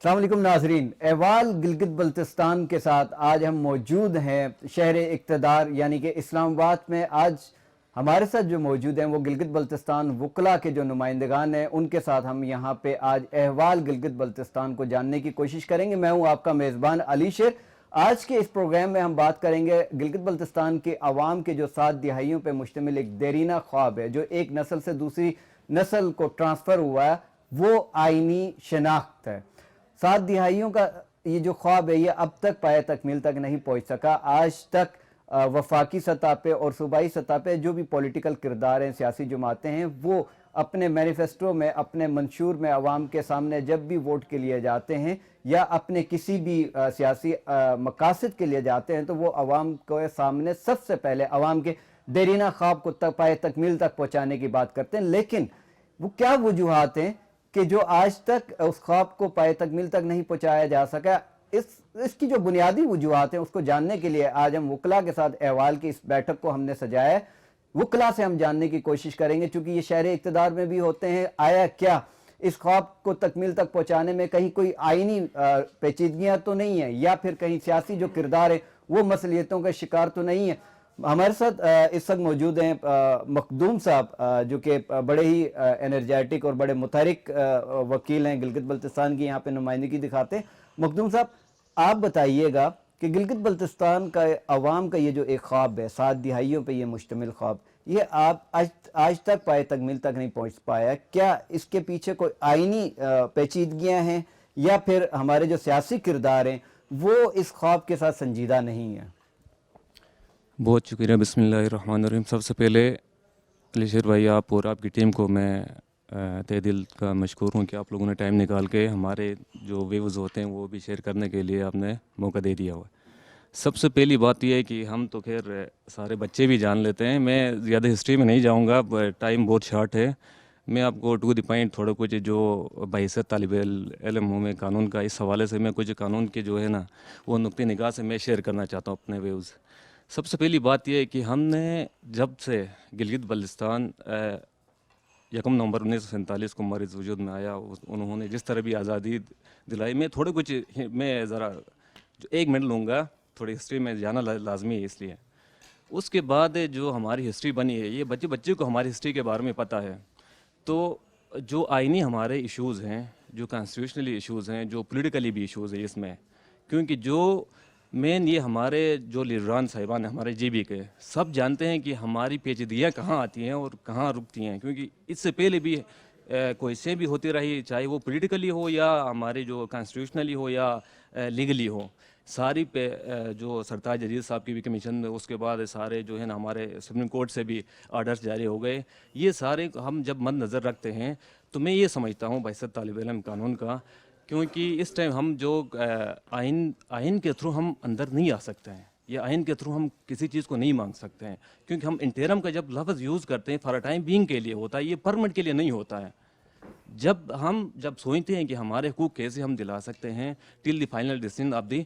السلام علیکم ناظرین، احوال گلگت بلتستان کے ساتھ آج ہم موجود ہیں شہر اقتدار یعنی کہ اسلام آباد میں۔ آج ہمارے ساتھ جو موجود ہیں وہ گلگت بلتستان وکلا کے جو نمائندگان ہیں، ان کے ساتھ ہم یہاں پہ آج احوال گلگت بلتستان کو جاننے کی کوشش کریں گے۔ میں ہوں آپ کا میزبان علی شیر۔ آج کے اس پروگرام میں ہم بات کریں گے گلگت بلتستان کے عوام کے جو 7 دہائیوں پہ مشتمل ایک دیرینہ خواب ہے، جو ایک نسل سے دوسری نسل کو ٹرانسفر ہوا ہے، وہ آئینی شناخت ہے۔ 7 دہائیوں کا یہ جو خواب ہے، یہ اب تک پایہ تکمیل تک نہیں پہنچ سکا۔ آج تک وفاقی سطح پہ اور صوبائی سطح پہ جو بھی پولیٹیکل کردار ہیں، سیاسی جماعتیں ہیں، وہ اپنے مینیفیسٹو میں، اپنے منشور میں عوام کے سامنے جب بھی ووٹ کے لیے جاتے ہیں یا اپنے کسی بھی سیاسی مقاصد کے لیے جاتے ہیں، تو وہ عوام کے سامنے سب سے پہلے عوام کے دیرینہ خواب کو پایہ تکمیل تک پہنچانے کی بات کرتے ہیں۔ لیکن وہ کیا وجوہات ہیں کہ جو آج تک اس خواب کو پایہ تکمیل تک نہیں پہنچایا جا سکا؟ اس کی جو بنیادی وجوہات ہیں اس کو جاننے کے لیے آج ہم وکلا کے ساتھ احوال کی اس بیٹھک کو ہم نے سجایا ہے۔ وکلا سے ہم جاننے کی کوشش کریں گے، چونکہ یہ شہر اقتدار میں بھی ہوتے ہیں، آیا کیا اس خواب کو تکمیل تک پہنچانے میں کہیں کوئی آئینی پیچیدگیاں تو نہیں ہیں، یا پھر کہیں سیاسی جو کردار ہے وہ مسئلیتوں کا شکار تو نہیں ہے؟ ہمارے ساتھ اس وقت موجود ہیں مخدوم صاحب، جو کہ بڑے ہی انرجیٹک اور بڑے متحرک وکیل ہیں، گلگت بلتستان کی یہاں پہ نمائندگی دکھاتے ہیں۔ مخدوم صاحب، آپ بتائیے گا کہ گلگت بلتستان کا عوام کا یہ جو ایک خواب ہے، 7 دہائیوں پہ یہ مشتمل خواب، یہ آپ آج تک پایہ تکمیل تک نہیں پہنچ پایا، کیا اس کے پیچھے کوئی آئینی پیچیدگیاں ہیں، یا پھر ہمارے جو سیاسی کردار ہیں وہ اس خواب کے ساتھ سنجیدہ نہیں ہیں؟ بہت شکریہ۔ بسم اللہ الرحمن الرحیم۔ سب سے پہلے علی شیر بھائی، آپ اور آپ کی ٹیم کو میں تہ دل کا مشکور ہوں کہ آپ لوگوں نے ٹائم نکال کے ہمارے جو ویوز ہوتے ہیں وہ بھی شیئر کرنے کے لیے آپ نے موقع دے دیا ہوا ہے۔ سب سے پہلی بات یہ ہے کہ ہم تو خیر سارے بچے بھی جان لیتے ہیں، میں زیادہ ہسٹری میں نہیں جاؤں گا، ٹائم بہت شارٹ ہے۔ میں آپ کو ٹو دی پوائنٹ تھوڑا کچھ جو بحیثیت طالب علم ہوں میں قانون کا، اس حوالے سے میں کچھ قانون کے جو ہے نا وہ نقطۂ نگاہ سے میں شیئر کرنا چاہتا ہوں اپنے ویوز۔ سب سے پہلی بات یہ ہے کہ ہم نے جب سے گلگت بلتستان 1 نومبر 1947 کو مرز وجود میں آیا، انہوں نے جس طرح بھی آزادی دلائی، میں تھوڑے کچھ میں ذرا جو 1 منٹ لوں گا، تھوڑی ہسٹری میں جانا لازمی ہے اس لیے۔ اس کے بعد جو ہماری ہسٹری بنی ہے، یہ بچے کو ہماری ہسٹری کے بارے میں پتہ ہے، تو جو آئینی ہمارے ایشوز ہیں، جو کانسٹیٹیوشنلی ایشوز ہیں، جو پولیٹیکلی بھی ایشوز ہیں اس میں، کیونکہ جو مین یہ ہمارے جو لیڈران صاحبان ہیں ہمارے جی بی کے، سب جانتے ہیں کہ ہماری پیچیدگیاں کہاں آتی ہیں اور کہاں رکتی ہیں، کیونکہ اس سے پہلے بھی کوششیں بھی ہوتی رہی، چاہے وہ پولیٹیکلی ہو یا ہمارے جو کانسٹیٹیوشنلی ہو یا لیگلی ہو، ساری پہ جو سرتاج عزیز صاحب کی بھی کمیشن، اس کے بعد سارے جو ہے نا ہمارے سپریم کورٹ سے بھی آرڈرز جاری ہو گئے، یہ سارے ہم جب مد نظر رکھتے ہیں تو میں یہ سمجھتا ہوں بحیثیت طالب علم قانون کا، کیونکہ اس ٹائم ہم جو آئین کے تھرو ہم اندر نہیں آ سکتے ہیں، یا آئین کے تھرو ہم کسی چیز کو نہیں مانگ سکتے ہیں، کیونکہ ہم انٹرم کا جب لفظ یوز کرتے ہیں فار ٹائم بینگ کے لیے ہوتا ہے، یہ پرمنٹ کے لیے نہیں ہوتا ہے۔ جب سوچتے ہیں کہ ہمارے حقوق کیسے ہم دلا سکتے ہیں till the final decision of the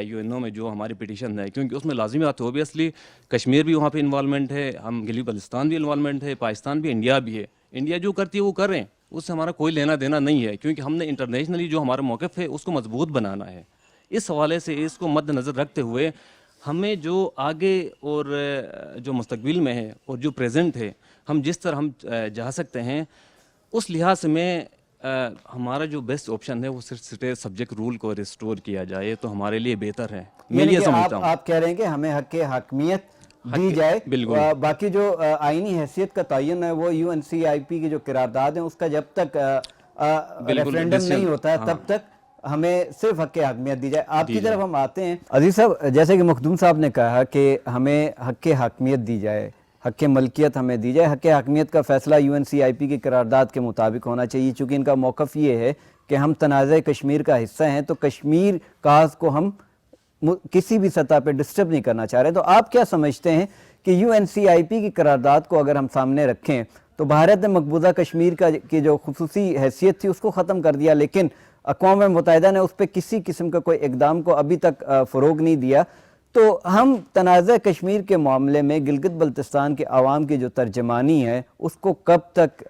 U N O میں جو ہماری پٹیشن ہے، کیونکہ اس میں لازمی بات ہے اوبیسلی کشمیر بھی وہاں پہ انوالومنٹ ہے، ہم گلگت بلتستان بھی انوالومنٹ ہے، پاکستان بھی، انڈیا بھی ہے، انڈیا جو کرتی ہے وہ کر رہے ہیں، اس سے ہمارا کوئی لینا دینا نہیں ہے، کیونکہ ہم نے انٹرنیشنلی جو ہمارا موقف ہے اس کو مضبوط بنانا ہے۔ اس حوالے سے اس کو مد نظر رکھتے ہوئے ہمیں جو آگے اور جو مستقبل میں ہے اور جو پریزنٹ ہے، ہم جس طرح ہم جا سکتے ہیں، اس لحاظ سے میں ہمارا جو بیسٹ آپشن ہے وہ صرف اسٹیٹ سبجیکٹ رول کو ریسٹور کیا جائے تو ہمارے لیے بہتر ہے، میں یہ سمجھتا ہوں۔ آپ کہہ رہے ہیں کہ ہمیں حق حاکمیت دی جائے، باقی جو آئینی حیثیت کا تعین ہے وہ یو این سی آئی پی کی جو قرارداد ہیں اس کا جب تک ریفرینڈم نہیں ہوتا ہے تب تک ہمیں صرف حق حاکمیت دی جائے۔ آپ کی طرف ہم آتے ہیں عزیز صاحب، جیسے کہ مخدوم صاحب نے کہا کہ ہمیں حق حاکمیت دی جائے، حق ملکیت ہمیں دی جائے، حق حاکمیت کا فیصلہ یو این سی آئی پی کی قرارداد کے مطابق ہونا چاہیے، چونکہ ان کا موقف یہ ہے کہ ہم تنازع کشمیر کا حصہ ہیں، تو کشمیر کاز کو ہم کسی بھی سطح پہ ڈسٹرب نہیں کرنا چاہ رہے۔ تو آپ کیا سمجھتے ہیں کہ یو این سی آئی پی کی قرارداد کو اگر ہم سامنے رکھیں تو بھارت نے مقبوضہ کشمیر کی جو خصوصی حیثیت تھی اس کو ختم کر دیا، لیکن اقوام متحدہ نے اس پہ کسی قسم کا کوئی اقدام کو ابھی تک فروغ نہیں دیا، تو ہم تنازع کشمیر کے معاملے میں گلگت بلتستان کے عوام کی جو ترجمانی ہے اس کو کب تک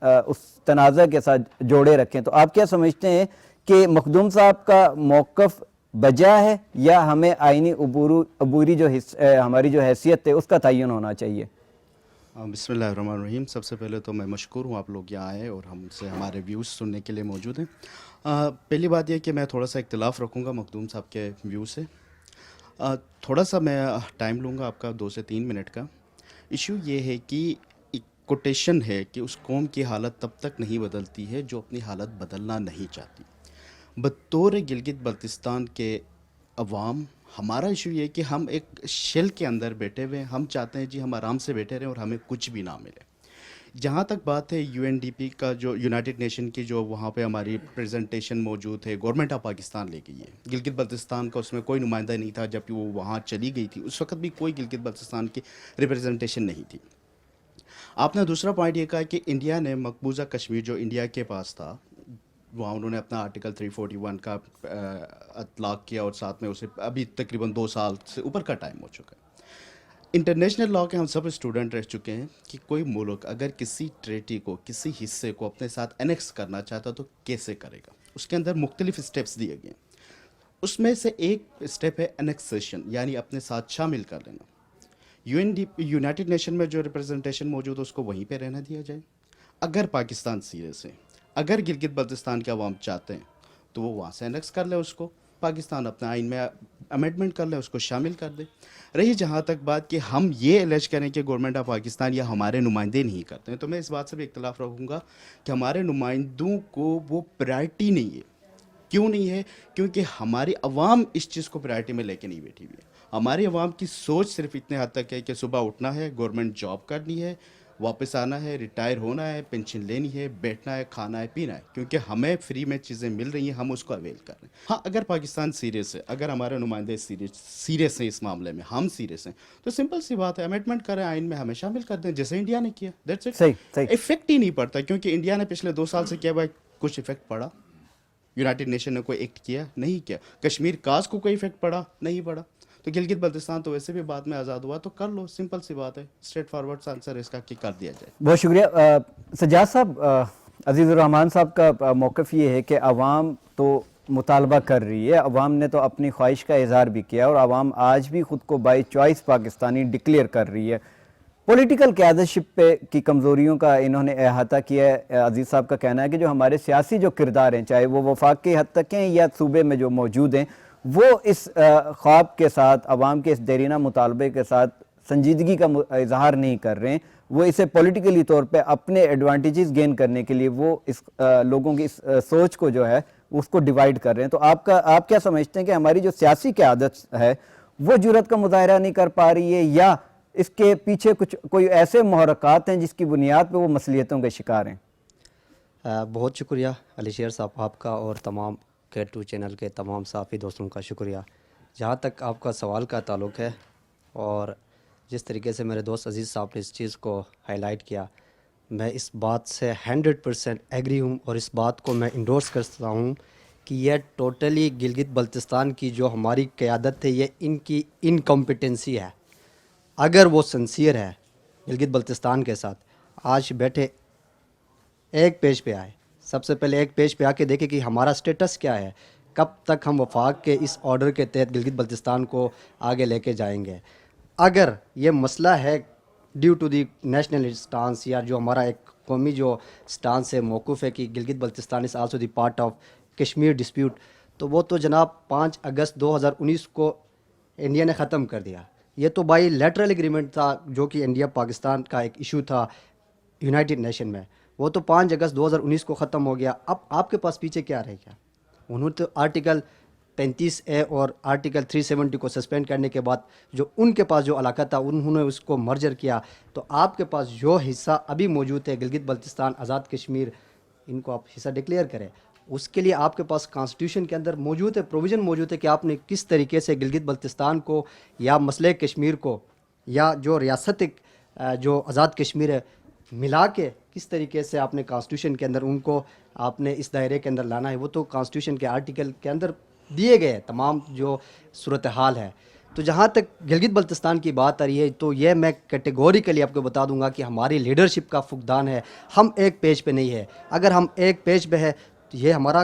اس تنازع کے ساتھ جوڑے رکھیں؟ تو آپ کیا سمجھتے ہیں کہ مخدوم صاحب کا موقف بجا ہے یا ہمیں آئینی عبوری جو ہماری جو حیثیت ہے اس کا تعین ہونا چاہیے؟ بسم اللہ الرحمن الرحیم. سب سے پہلے تو میں مشکور ہوں آپ لوگ یہاں آئے اور ہم سے ہمارے ویوز سننے کے لیے موجود ہیں. پہلی بات یہ کہ میں تھوڑا سا اختلاف رکھوں گا مخدوم صاحب کے ویو سے. تھوڑا سا میں ٹائم لوں گا آپ کا 2 سے 3 منٹ کا. ایشو یہ ہے کہ ایک کوٹیشن ہے کہ اس قوم کی حالت تب تک نہیں بدلتی ہے جو اپنی حالت بدلنا نہیں چاہتی. بطور گلگت بلتستان کے عوام ہمارا ایشو یہ ہے کہ ہم ایک شیل کے اندر بیٹھے ہوئے ہیں. ہم چاہتے ہیں جی ہم آرام سے بیٹھے رہیں اور ہمیں کچھ بھی نہ ملے. جہاں تک بات ہے UNDP کا جو یونائٹڈ نیشن کی جو وہاں پہ ہماری پریزنٹیشن موجود ہے گورنمنٹ آف پاکستان لے گئی ہے. گلگت بلتستان کا اس میں کوئی نمائندہ نہیں تھا جب وہ وہاں چلی گئی تھی. اس وقت بھی کوئی گلگت بلتستان کی ریپریزنٹیشن نہیں تھی. آپ نے دوسرا پوائنٹ یہ کہا کہ انڈیا نے مقبوضہ کشمیر جو انڈیا کے پاس تھا وہاں انہوں نے اپنا آرٹیکل 341 کا اطلاق کیا اور ساتھ میں اسے ابھی تقریباً 2 سال سے اوپر کا ٹائم ہو چکا ہے. انٹرنیشنل لاء کے ہم سب اسٹوڈنٹ رہ چکے ہیں کہ کوئی ملک اگر کسی ٹریٹی کو کسی حصے کو اپنے ساتھ انیکس کرنا چاہتا تو کیسے کرے گا. اس کے اندر مختلف اسٹیپس دیے گئے ہیں. اس میں سے ایک اسٹیپ ہے انیکسیشن یعنی اپنے ساتھ شامل کر لینا. یونائٹڈ نیشن میں جو ریپریزنٹیشن موجود ہے اس کو وہیں پہ رہنا دیا جائے. اگر پاکستان سیریس ہے اگر گلگت بلتستان کے عوام چاہتے ہیں تو وہ وہاں سے انیکس کر لے اس کو. پاکستان اپنے آئین میں امینڈمنٹ کر لے اس کو شامل کر دے. رہی جہاں تک بات کہ ہم یہ الیج کریں کہ گورنمنٹ آف پاکستان یا ہمارے نمائندے نہیں کرتے ہیں تو میں اس بات سے بھی اختلاف رکھوں گا کہ ہمارے نمائندوں کو وہ پرائرٹی نہیں ہے. کیوں نہیں ہے؟ کیونکہ ہماری عوام اس چیز کو پرائرٹی میں لے کے نہیں بیٹھی ہوئی ہے. ہماری عوام کی سوچ صرف اتنے حد تک ہے کہ صبح اٹھنا ہے, گورنمنٹ جاب کرنی ہے, واپس آنا ہے, ریٹائر ہونا ہے, پینشن لینی ہے, بیٹھنا ہے, کھانا ہے, پینا ہے, کیونکہ ہمیں فری میں چیزیں مل رہی ہیں, ہم اس کو اویل کر رہے ہیں. ہاں اگر پاکستان سیریس ہے, اگر ہمارے نمائندے سیریس ہیں اس معاملے میں, ہم سیریس ہیں تو سمپل سی بات ہے امینڈمنٹ کریں آئین میں, ہمیں شامل کر دیں جیسے انڈیا نے کیا. That's it. صحیح. افیکٹ ہی نہیں پڑتا کیونکہ انڈیا نے پچھلے 2 سال سے کیا بھائی کچھ افیکٹ پڑا. یونائٹڈ نیشن نے کوئی ایکٹ کیا نہیں کیا. کشمیر کاز کو کوئی افیکٹ پڑا نہیں پڑا. تو گلگت بلتستان تو ویسے بھی بعد میں آزاد ہوا تو کر لو. سمپل سی بات ہے, اسٹریٹ فارورڈ آنسر اس کا کہ کر دیا جائے. بہت شکریہ. سجاد صاحب, عزیز الرحمان صاحب کا موقف یہ ہے کہ عوام تو مطالبہ کر رہی ہے, عوام نے تو اپنی خواہش کا اظہار بھی کیا اور عوام آج بھی خود کو بائی چوائس پاکستانی ڈکلیئر کر رہی ہے. پولیٹیکل قیادتشپ پہ کی کمزوریوں کا انہوں نے احاطہ کیا ہے. عزیز صاحب کا کہنا ہے کہ جو ہمارے سیاسی جو کردار ہیں چاہے وہ وفاق کی حد تک ہیں یا صوبے میں جو موجود ہیں وہ اس خواب کے ساتھ عوام کے اس دیرینہ مطالبے کے ساتھ سنجیدگی کا اظہار نہیں کر رہے ہیں. وہ اسے پولیٹیکلی طور پہ اپنے ایڈوانٹیجز گین کرنے کے لیے وہ اس لوگوں کی اس سوچ کو جو ہے اس کو ڈیوائیڈ کر رہے ہیں. تو آپ کیا سمجھتے ہیں کہ ہماری جو سیاسی قیادت ہے وہ جرأت کا مظاہرہ نہیں کر پا رہی ہے یا اس کے پیچھے کوئی ایسے محرکات ہیں جس کی بنیاد پہ وہ مصلیتوں کے شکار ہیں؟ بہت شکریہ علی شیر صاحب آپ کا اور تمام K2 چینل کے تمام صحافی دوستوں کا شکریہ. جہاں تک آپ کا سوال کا تعلق ہے اور جس طریقے سے میرے دوست عزیز صاحب نے اس چیز کو ہائی لائٹ کیا, میں اس بات سے 100% ایگری ہوں اور اس بات کو میں انڈورس کرتا ہوں کہ یہ ٹوٹلی گلگت بلتستان کی جو ہماری قیادت ہے یہ ان کی انکمپیٹنسی ہے. اگر وہ سنسیئر ہے گلگت بلتستان کے ساتھ, آج بیٹھے ایک پیج پہ آئے, سب سے پہلے ایک پیج پہ آ کے دیکھیں کہ ہمارا سٹیٹس کیا ہے, کب تک ہم وفاق کے اس آرڈر کے تحت گلگت بلتستان کو آگے لے کے جائیں گے. اگر یہ مسئلہ ہے due to the national stance یا جو ہمارا ایک قومی جو سٹانس ہے موقف ہے کہ Gilgit Baltistan is also the part of Kashmir dispute, تو وہ تو جناب 5 اگست 2019 کو انڈیا نے ختم کر دیا. یہ تو بائی لیٹرل ایگریمنٹ تھا جو کہ انڈیا پاکستان کا ایک ایشو تھا یونائٹڈ نیشن میں, وہ تو 5 اگست 2019 کو ختم ہو گیا. اب آپ کے پاس پیچھے کیا رہ گیا؟ انہوں نے تو آرٹیکل 35A اور آرٹیکل 370 کو سسپینڈ کرنے کے بعد جو ان کے پاس جو علاقہ تھا انہوں نے اس کو مرجر کیا. تو آپ کے پاس جو حصہ ابھی موجود ہے گلگت بلتستان آزاد کشمیر, ان کو آپ حصہ ڈکلیئر کریں. اس کے لیے آپ کے پاس کانسٹیٹیوشن کے اندر موجود ہے, پروویژن موجود ہے کہ آپ نے کس طریقے سے گلگت بلتستان کو یا مسئلہ کشمیر کو یا جو ریاست جو آزاد کشمیر ہے ملا کے کس طریقے سے آپ نے کانسٹیٹیوشن کے اندر ان کو آپ نے اس دائرے کے اندر لانا ہے. وہ تو کانسٹیٹیوشن کے آرٹیکل کے اندر دیے گئے تمام جو صورتحال ہے. تو جہاں تک گلگت بلتستان کی بات آ رہی ہے تو یہ میں کیٹیگوریکلی آپ کو بتا دوں گا کہ ہماری لیڈرشپ کا فقدان ہے. ہم ایک پیج پہ نہیں ہے. اگر ہم ایک پیج پہ ہے تو یہ ہمارا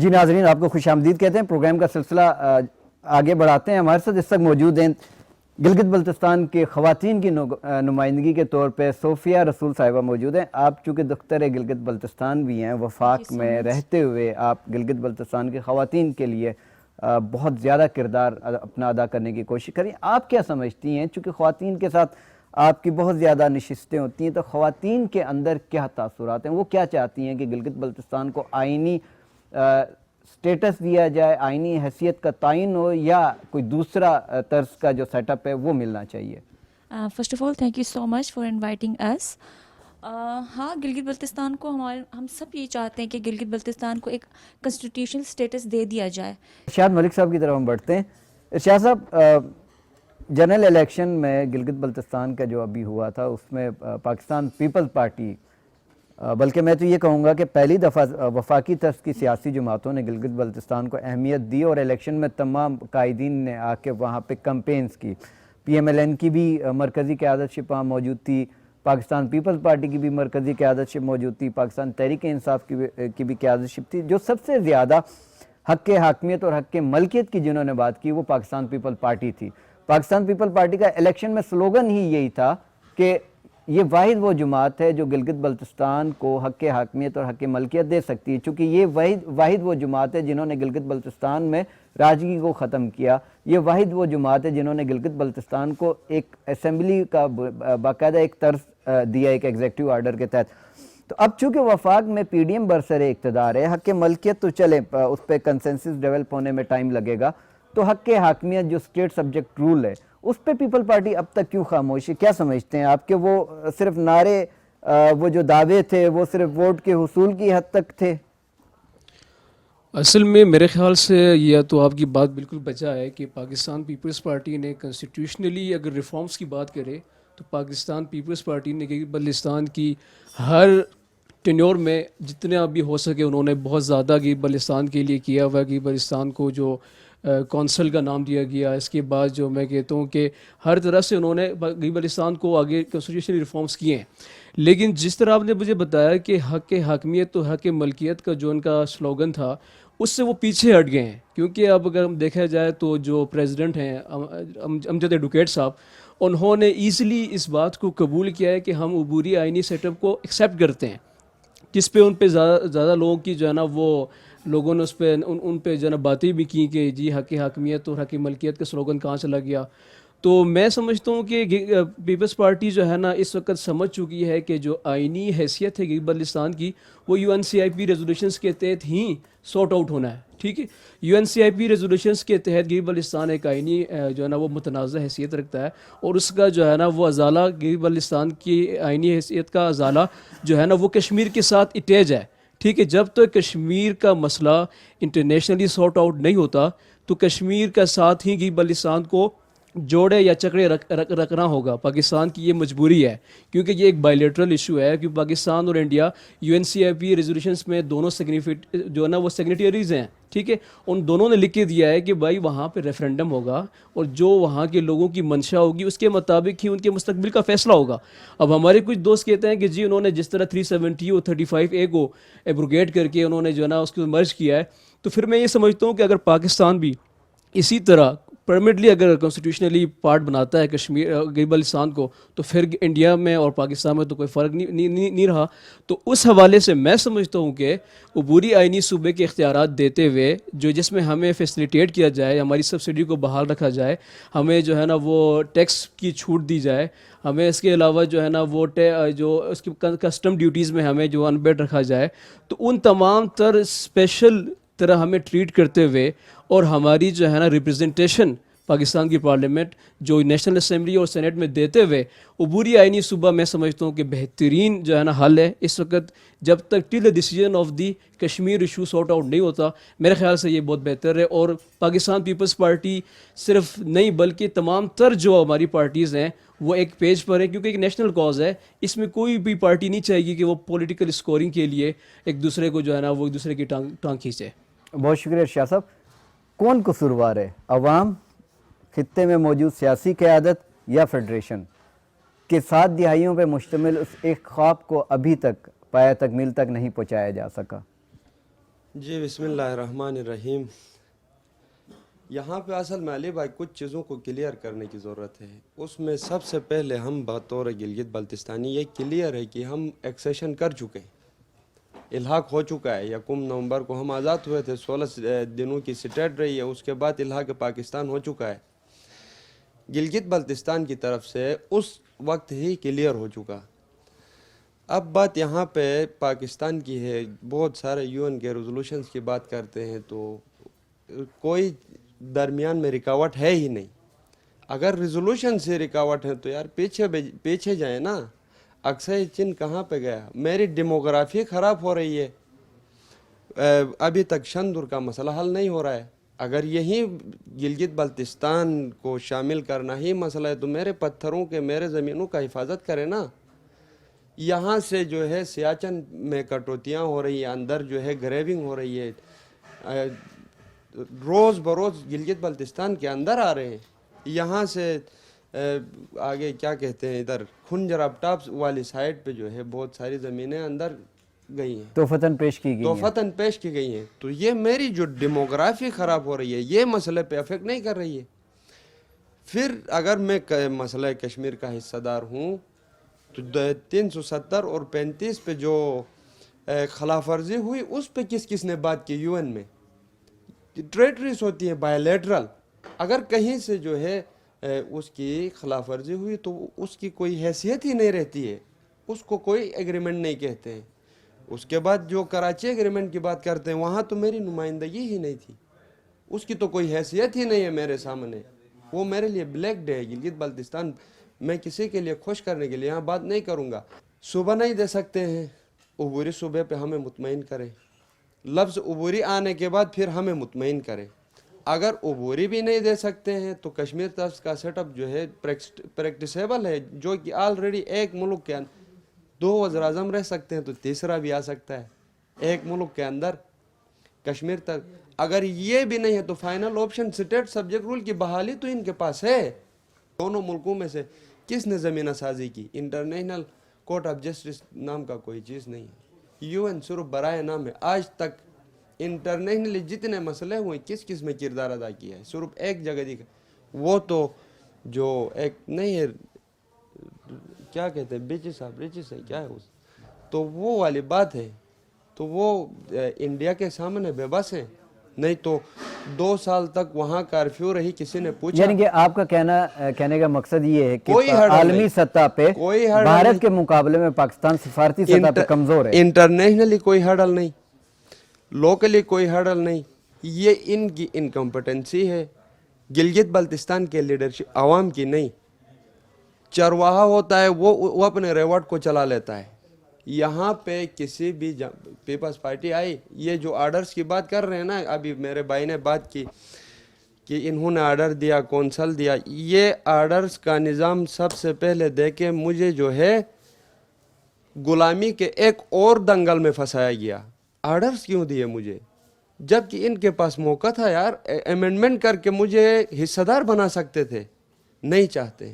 جی ناظرین، آپ کو خوش آمدید کہتے ہیں. پروگرام کا سلسلہ آگے بڑھاتے ہیں. ہمارے ساتھ اس وقت موجود ہیں گلگت بلتستان کے خواتین کی نمائندگی کے طور پہ صوفیہ رسول صاحبہ موجود ہیں. آپ چونکہ دختر گلگت بلتستان بھی ہیں، وفاق میں رہتے ہوئے آپ گلگت بلتستان کی خواتین کے لیے بہت زیادہ کردار اپنا ادا کرنے کی کوشش کریں. آپ کیا سمجھتی ہیں، چونکہ خواتین کے ساتھ آپ کی بہت زیادہ نشستیں ہوتی ہیں، تو خواتین کے اندر کیا تاثرات ہیں؟ وہ کیا چاہتی ہیں کہ گلگت بلتستان کو آئینی سٹیٹس دیا جائے، آئینی حیثیت کا تعین ہو، یا کوئی دوسرا طرز کا جو سیٹ اپ ہے وہ ملنا چاہیے؟ First of all thank you so much for inviting us. ہاں، گلگت بلتستان کو ہم سب یہ چاہتے ہیں کہ گلگت بلتستان کو ایک کنسٹیٹیوشنل سٹیٹس دے دیا جائے. ارشاد ملک صاحب کی طرف ہم بڑھتے ہیں. ارشاد صاحب، جنرل الیکشن میں گلگت بلتستان کا جو ابھی ہوا تھا، اس میں پاکستان پیپلز پارٹی، بلکہ میں تو یہ کہوں گا کہ پہلی دفعہ وفاقی طرز کی سیاسی جماعتوں نے گلگت بلتستان کو اہمیت دی، اور الیکشن میں تمام قائدین نے آ کے وہاں پہ کمپینز کی. پی ایم ایل این کی بھی مرکزی قیادت شپ وہاں موجود تھی، پاکستان پیپلز پارٹی کی بھی مرکزی قیادت شپ موجود تھی، پاکستان تحریک انصاف کی بھی قیادت شپ تھی. جو سب سے زیادہ حق حاکمیت اور حق ملکیت کی جنہوں نے بات کی وہ پاکستان پیپل پارٹی تھی. پاکستان پیپل پارٹی کا الیکشن میں سلوگن ہی یہی تھا کہ یہ واحد وہ جماعت ہے جو گلگت بلتستان کو حق حاکمیت اور حق ملکیت دے سکتی ہے، چونکہ یہ واحد وہ جماعت ہے جنہوں نے گلگت بلتستان میں راجگی کو ختم کیا. یہ واحد وہ جماعت ہے جنہوں نے گلگت بلتستان کو ایک اسمبلی کا باقاعدہ ایک طرز دیا، ایک ایگزیکٹو آرڈر کے تحت. تو اب چونکہ وفاق میں پی ڈی ایم برسر اقتدار ہے، حق ملکیت تو چلے اس پہ کنسنسس ڈیولپ ہونے میں ٹائم لگے گا، تو حق حاکمیت جو اسٹیٹ سبجیکٹ رول ہے اس پہ پیپل پارٹی اب تک کیوں خاموش ہے؟ کیا سمجھتے ہیں آپ کہ وہ صرف نعرے، وہ جو دعوے تھے وہ صرف ووٹ کے حصول کی حد تک تھے؟ اصل میں میرے خیال سے یہ تو آپ کی بات بالکل بجا ہے کہ پاکستان پیپلز پارٹی نے کنسٹیٹیوشنلی اگر ریفارمز کی بات کرے تو پاکستان پیپلز پارٹی نے گلگت بلتستان کی ہر ٹینیور میں جتنا بھی ہو سکے انہوں نے بہت زیادہ گلگت بلتستان کے لیے کیا ہوا. گلگت بلتستان کو جو کونسل کا نام دیا گیا، اس کے بعد جو میں کہتا ہوں کہ ہر طرح سے انہوں نے گلگت بلتستان کو آگے کنسٹیٹیوشنل ریفارمز کیے ہیں. لیکن جس طرح آپ نے مجھے بتایا کہ حق حاکمیت تو حق ملکیت کا جو ان کا سلوگن تھا اس سے وہ پیچھے ہٹ گئے ہیں. کیونکہ اب اگر ہم دیکھا جائے تو جو پریزیڈنٹ ہیں امجد ایڈوکیٹ صاحب، انہوں نے ایزیلی اس بات کو قبول کیا ہے کہ ہم عبوری آئینی سیٹ اپ کو ایکسیپٹ کرتے ہیں، جس پہ ان پہ زیادہ لوگوں کی جو ہے نا وہ لوگوں نے اس پہ ان پہ جو ہے نا باتیں بھی کی کہ جی حق حاکمیت اور حق ملکیت کا سلوگن کہاں چلا گیا. تو میں سمجھتا ہوں کہ پیپلز پارٹی جو ہے نا اس وقت سمجھ چکی ہے کہ جو آئینی حیثیت ہے گلگت بلتستان کی وہ U N C I P resolutions کے تحت ہی سارٹ آؤٹ ہونا ہے. ٹھیک ہے، U N C I P resolutions کے تحت گلگت بلتستان ایک آئینی جو ہے نا وہ متنازع حیثیت رکھتا ہے، اور اس کا جو ہے نا وہ ازالہ گلگت بلتستان کی آئینی حیثیت کا ازالہ جو ہے نا وہ کشمیر کے ساتھ اٹیچ ہے. ٹھیک ہے، جب تک کشمیر کا مسئلہ انٹرنیشنلی سارٹ آؤٹ نہیں ہوتا تو کشمیر کا ساتھ ہی گلگت بلتستان کو جوڑے یا چکڑے رکھنا ہوگا. پاکستان کی یہ مجبوری ہے کیونکہ یہ ایک بائیلیٹرل ایشو ہے، کیونکہ پاکستان اور India U N C I P resolutions میں دونوں جو ہے نا وہ سگنیٹریز ہیں. ٹھیک ہے، ان دونوں نے لکھ کے دیا ہے کہ بھائی وہاں پہ ریفرینڈم ہوگا اور جو وہاں کے لوگوں کی منشا ہوگی اس کے مطابق ہی ان کے مستقبل کا فیصلہ ہوگا. اب ہمارے کچھ دوست کہتے ہیں کہ جی انہوں نے جس طرح 370 اور 35A کو ایبروگیٹ کر کے انہوں نے جو ہے نا اس کو مرج کیا ہے، تو پھر میں یہ سمجھتا ہوں کہ اگر پاکستان بھی اسی طرح پرمنٹلی اگر کانسٹیٹیوشنلی پارٹ بناتا ہے کشمیر گلگت بلتستان کو، تو پھر انڈیا میں اور پاکستان میں تو کوئی فرق نہیں رہا. تو اس حوالے سے میں سمجھتا ہوں کہ عبوری آئینی صوبے کے اختیارات دیتے ہوئے جس میں ہمیں فیسلیٹیٹ کیا جائے، ہماری سبسڈی کو بحال رکھا جائے، ہمیں جو ہے نا وہ ٹیکس کی چھوٹ دی جائے، ہمیں اس کے علاوہ جو ہے نا وہ جو اس کی کسٹم ڈیوٹیز میں ہمیں جو انبیڈ رکھا جائے، تو ان تمام تر اسپیشل طرح ہمیں ٹریٹ کرتے ہوئے اور ہماری جو ہے نا ریپرزنٹیشن پاکستان کی پارلیمنٹ جو نیشنل اسمبلی اور سینیٹ میں دیتے ہوئے عبوری آئینی صوبہ میں سمجھتا ہوں کہ بہترین جو ہے نا حل ہے اس وقت، جب تک till decision of the Kashmir issue sort out نہیں ہوتا. میرے خیال سے یہ بہت بہتر ہے. اور پاکستان پیپلز پارٹی صرف نہیں بلکہ تمام تر جو ہماری پارٹیز ہیں وہ ایک پیج پر ہے، کیونکہ ایک نیشنل کاز ہے. اس میں کوئی بھی پارٹی نہیں چاہیے کہ وہ پولیٹیکل اسکورنگ کے لیے ایک دوسرے کو جو ہے نا وہ ایک دوسرے کی ٹانگ کھینچے. بہت شکریہ شاہ صاحب. کون قصوروار ہے، عوام، خطے میں موجود سیاسی قیادت، یا فیڈریشن کہ 7 دہائیوں پہ مشتمل اس ایک خواب کو ابھی تک پایہ تکمیل تک نہیں پہنچایا جا سکا؟ جی بسم اللہ الرحمن الرحیم. یہاں پہ اصل میں علی بھائی کچھ چیزوں کو کلیئر کرنے کی ضرورت ہے. اس میں سب سے پہلے ہم بطور گلگت بلتستانی یہ کلیئر ہے کہ ہم ایکسیشن کر چکے ہیں, الحاق ہو چکا ہے. 1 نومبر کو ہم آزاد ہوئے تھے, 16 دنوں کی اسٹیٹ رہی ہے, اس کے بعد الحاق پاکستان ہو چکا ہے. گلگت بلتستان کی طرف سے اس وقت ہی کلیئر ہو چکا. اب بات یہاں پہ پاکستان کی ہے. بہت سارے UN کے ریزولوشنز کی بات کرتے ہیں تو کوئی درمیان میں رکاوٹ ہے ہی نہیں. اگر ریزولوشن سے رکاوٹ ہے تو یار پیچھے جائیں نا. اکثر چین کہاں پہ گیا؟ میری ڈیموگرافی خراب ہو رہی ہے, ابھی تک شندور کا مسئلہ حل نہیں ہو رہا ہے. اگر یہی گلگت بلتستان کو شامل کرنا ہی مسئلہ ہے تو میرے پتھروں کے, میرے زمینوں کا حفاظت کرے نا. یہاں سے جو ہے سیاچن میں کٹوتیاں ہو رہی ہیں, اندر جو ہے گریونگ ہو رہی ہے, روز بروز گلگت بلتستان کے اندر آ رہے ہیں. یہاں سے آگے کیا کہتے ہیں, ادھر خنجر ٹاپس والی سائڈ پہ جو ہے بہت ساری زمینیں اندر گئی ہیں, توفتاً پیش کی گئی ہیں. توفتاً پیش کی گئی ہیں. تو یہ میری جو ڈیموگرافی خراب ہو رہی ہے یہ مسئلے پہ افیکٹ نہیں کر رہی ہے. پھر اگر میں مسئلہ کشمیر کا حصہ دار ہوں تو 370 اور 35 پہ جو خلاف ورزی ہوئی اس پہ کس نے بات کی UN میں؟ ٹریٹریز ہوتی ہیں بائیلیٹرل. اگر کہیں سے جو ہے اس کی خلاف ورزی ہوئی تو اس کی کوئی حیثیت ہی نہیں رہتی ہے, اس کو کوئی ایگریمنٹ نہیں کہتے ہیں. اس کے بعد جو کراچی ایگریمنٹ کی بات کرتے ہیں وہاں تو میری نمائندگی ہی نہیں تھی, اس کی تو کوئی حیثیت ہی نہیں ہے میرے سامنے. وہ میرے لیے بلیک ڈے ہے. گلگت بلتستان میں کسی کے لیے خوش کرنے کے لیے یہاں بات نہیں کروں گا. صوبہ نہیں دے سکتے ہیں, عبوری صوبے پہ ہمیں مطمئن کریں. لفظ عبوری آنے کے بعد پھر ہمیں مطمئن کریں. اگر عبوری بھی نہیں دے سکتے ہیں تو کشمیر طرف کا سیٹ اپ جو ہے پریکٹیسیبل ہے, جو کہ آلریڈی ایک ملک کے 2 وزیر اعظم رہ سکتے ہیں تو تیسرا بھی آ سکتا ہے ایک ملک کے اندر کشمیر تک. اگر یہ بھی نہیں ہے تو final option state subject rule کی بحالی تو ان کے پاس ہے. دونوں ملکوں میں سے کس نے زمینہ سازی کی؟ انٹرنیشنل کورٹ آف جسٹس نام کا کوئی چیز نہیں ہے. UN صرف برائے نام ہے. آج تک انٹرنیشنلی جتنے مسئلے ہوئے کس میں کردار ادا کیا ہے؟ صرف ایک جگہ دیکھا, وہ تو جو ایک نہیں ہے کیا کہتے ہیں بیچس ہے کیا ہے اس, تو وہ والی بات ہے. تو وہ انڈیا کے سامنے بے بس ہیں. نہیں تو 2 سال تک وہاں کارفیو رہی, کسی نے پوچھا؟ یعنی کہ آپ کا کہنے کا مقصد یہ ہے کہ کوئی ہرڈل عالمی نہیں. سطح پہ کوئی ہرڈل بھارت نہیں. کے مقابلے میں پاکستان سفارتی سطح پہ کمزور ہے. انٹرنیشنلی کوئی ہرڈل نہیں, لوکلی کوئی ہرڈل نہیں. یہ ان کی انکمپٹنسی ہے. گلگت بلتستان کے لیڈرشپ عوام کی نہیں. چرواہا ہوتا ہے وہ اپنے ریوٹ کو چلا لیتا ہے. یہاں پہ کسی بھی پیپلز پارٹی آئی, یہ جو آرڈرز کی بات کر رہے ہیں نا, ابھی میرے بھائی نے بات کی کہ انہوں نے آرڈر دیا, کونسل دیا. یہ آرڈرز کا نظام سب سے پہلے دیکھے مجھے جو ہے غلامی کے ایک اور دنگل میں پھنسایا گیا. آرڈرز کیوں دیے مجھے جبکہ ان کے پاس موقع تھا یار, ایمنڈمنٹ کر کے مجھے حصہ دار بنا سکتے تھے. نہیں چاہتے.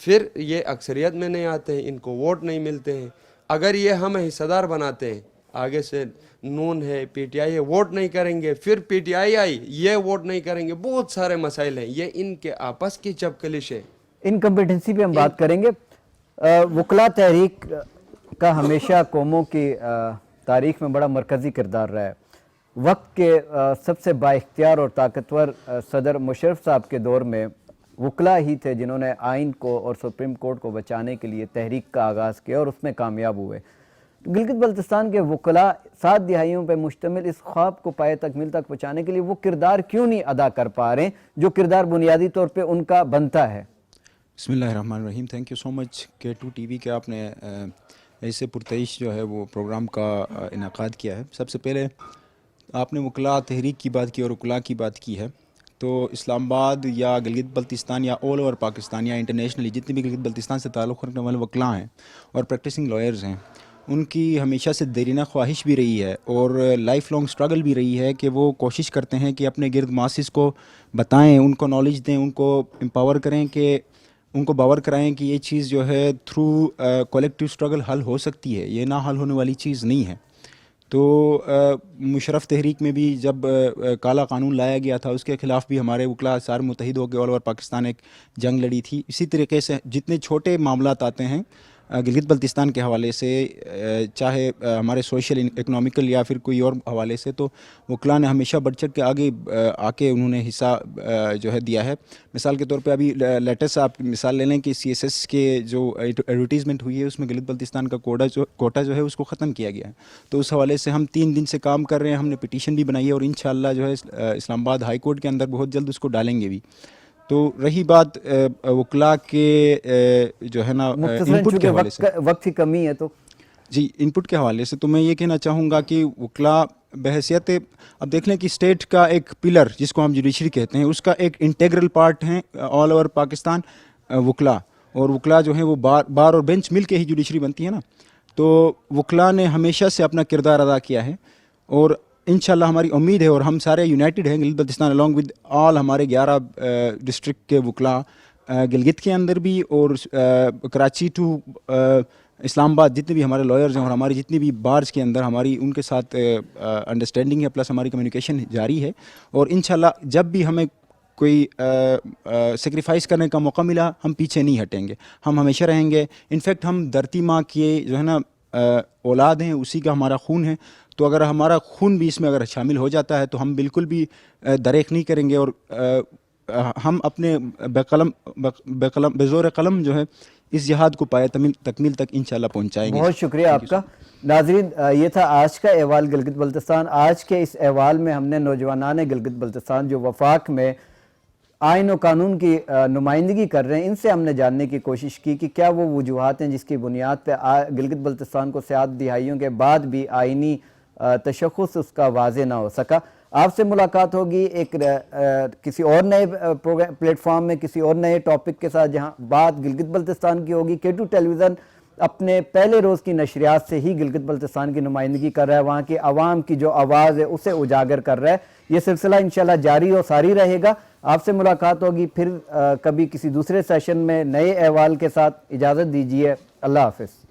پھر یہ اکثریت میں نہیں آتے ہیں, ان کو ووٹ نہیں ملتے ہیں. اگر یہ ہمیں حصہ دار بناتے ہیں, آگے سے نون ہے, PTI ہے, ووٹ نہیں کریں گے. پھر PTI آئی, یہ ووٹ نہیں کریں گے. بہت سارے مسائل ہیں, یہ ان کے آپس کی چپکلش ہے. انکمپیٹنسی پہ ہم بات کریں گے. وکلا تحریک کا ہمیشہ قوموں کی تاریخ میں بڑا مرکزی کردار رہا ہے. وقت کے سب سے با اختیار اور طاقتور صدر مشرف صاحب کے دور میں وکلا ہی تھے جنہوں نے آئین کو اور سپریم کورٹ کو بچانے کے لیے تحریک کا آغاز کیا اور اس میں کامیاب ہوئے. گلگت بلتستان کے وکلا 7 دہائیوں پہ مشتمل اس خواب کو پائے تکمیل تک پہنچانے کے لیے وہ کردار کیوں نہیں ادا کر پا رہے ہیں جو کردار بنیادی طور پہ ان کا بنتا ہے؟ بسم اللہ الرحمن الرحیم. Thank you so much K2 TV کے آپ نے ایسے پرتعیش جو ہے وہ پروگرام کا انعقاد کیا ہے. سب سے پہلے آپ نے وکلا تحریک کی بات کی اور وکلا کی بات کی ہے, تو اسلام آباد یا گلگت بلتستان یا آل اوور پاکستان یا انٹرنیشنلی جتنے بھی گلگت بلتستان سے تعلق رکھنے والے وکلا ہیں اور پریکٹسنگ لائرز ہیں, ان کی ہمیشہ سے دیرینہ خواہش بھی رہی ہے اور لائف لانگ سٹرگل بھی رہی ہے کہ وہ کوشش کرتے ہیں کہ اپنے گرد ماسز کو بتائیں, ان کو نالج دیں, ان کو امپاور کریں, کہ ان کو باور کرائیں کہ یہ چیز جو ہے تھرو کولیکٹیو سٹرگل حل ہو سکتی ہے, یہ نہ حل ہونے والی چیز نہیں ہے. تو مشرف تحریک میں بھی جب کالا قانون لایا گیا تھا اس کے خلاف بھی ہمارے وکلا سارے متحد ہو کے آل اوور پاکستان ایک جنگ لڑی تھی. اسی طریقے سے جتنے چھوٹے معاملات آتے ہیں گلگت بلتستان کے حوالے سے, چاہے ہمارے سوشل اکنامیکل یا پھر کوئی اور حوالے سے, تو وکلا نے ہمیشہ بڑھ چڑھ کے آگے آ کے انہوں نے حصہ جو ہے دیا ہے. مثال کے طور پہ ابھی لیٹسٹ آپ مثال لے لیں کہ CSS کے جو ایڈورٹیزمنٹ ہوئی ہے اس میں گلگت بلتستان کا کوٹا جو ہے اس کو ختم کیا گیا ہے. تو اس حوالے سے ہم 3 دن سے کام کر رہے ہیں, ہم نے پٹیشن بھی بنائی ہے اور انشاءاللہ جو ہے اسلام آباد ہائی کورٹ کے اندر بہت جلد اس کو ڈالیں گے بھی. تو رہی بات وکلا کے جو ہے نا مختصراً انپٹ کے چونکہ حوالے سے, وقت کی کمی ہے تو جی انپٹ کے حوالے سے تو میں یہ کہنا چاہوں گا کہ وکلا بحیثیت, اب دیکھ لیں کہ اسٹیٹ کا ایک پلر جس کو ہم جوڈیشری کہتے ہیں اس کا ایک انٹیگرل پارٹ ہیں آل اوور پاکستان وکلا, اور وکلا جو ہیں وہ بار اور بینچ مل کے ہی جوڈیشری بنتی ہے نا. تو وکلا نے ہمیشہ سے اپنا کردار ادا کیا ہے اور انشاءاللہ ہماری امید ہے اور ہم سارے یونائٹڈ ہیں گلگت بلتستان along with آل ہمارے 11 ڈسٹرکٹ کے وکلا گلگت کے اندر بھی اور کراچی ٹو اسلام آباد جتنے بھی ہمارے لائرز ہیں اور ہماری جتنی بھی بارز کے اندر ہماری ان کے ساتھ انڈرسٹینڈنگ ہے, پلس ہماری کمیونیکیشن جاری ہے. اور انشاءاللہ جب بھی ہمیں کوئی سیکریفائس کرنے کا موقع ملا ہم پیچھے نہیں ہٹیں گے, ہم ہمیشہ رہیں گے. انفیکٹ ہم دھرتی ماں کے جو ہے نا اولاد ہیں, اسی کا ہمارا خون ہے. تو اگر ہمارا خون بھی اس میں اگر شامل ہو جاتا ہے تو ہم بالکل بھی دریغ نہیں کریں گے اور ہم اپنے بے زور قلم جو ہے اس جہاد کو پائے تکمیل تک انشاءاللہ پہنچائیں گے. بہت شکریہ آپ کا. ناظرین, یہ تھا آج کا احوال گلگت بلتستان. آج کے اس احوال میں ہم نے نوجوانان گلگت بلتستان جو وفاق میں آئین و قانون کی نمائندگی کر رہے ہیں, ان سے ہم نے جاننے کی کوشش کی کہ کیا وہ وجوہات ہیں جس کی بنیاد پہ گلگت بلتستان کو 7 دہائیوں کے بعد بھی آئینی تشخص اس کا واضح نہ ہو سکا. آپ سے ملاقات ہوگی ایک کسی اور نئے پلیٹ فارم میں کسی اور نئے ٹاپک کے ساتھ, جہاں بات گلگت بلتستان کی ہوگی. K2 ٹیلی ویژن اپنے پہلے روز کی نشریات سے ہی گلگت بلتستان کی نمائندگی کر رہا ہے, وہاں کی عوام کی جو آواز ہے اسے اجاگر کر رہا ہے. یہ سلسلہ انشاءاللہ جاری و ساری رہے گا. آپ سے ملاقات ہوگی پھر کبھی کسی دوسرے سیشن میں نئے احوال کے ساتھ. اجازت دیجیے, اللہ حافظ.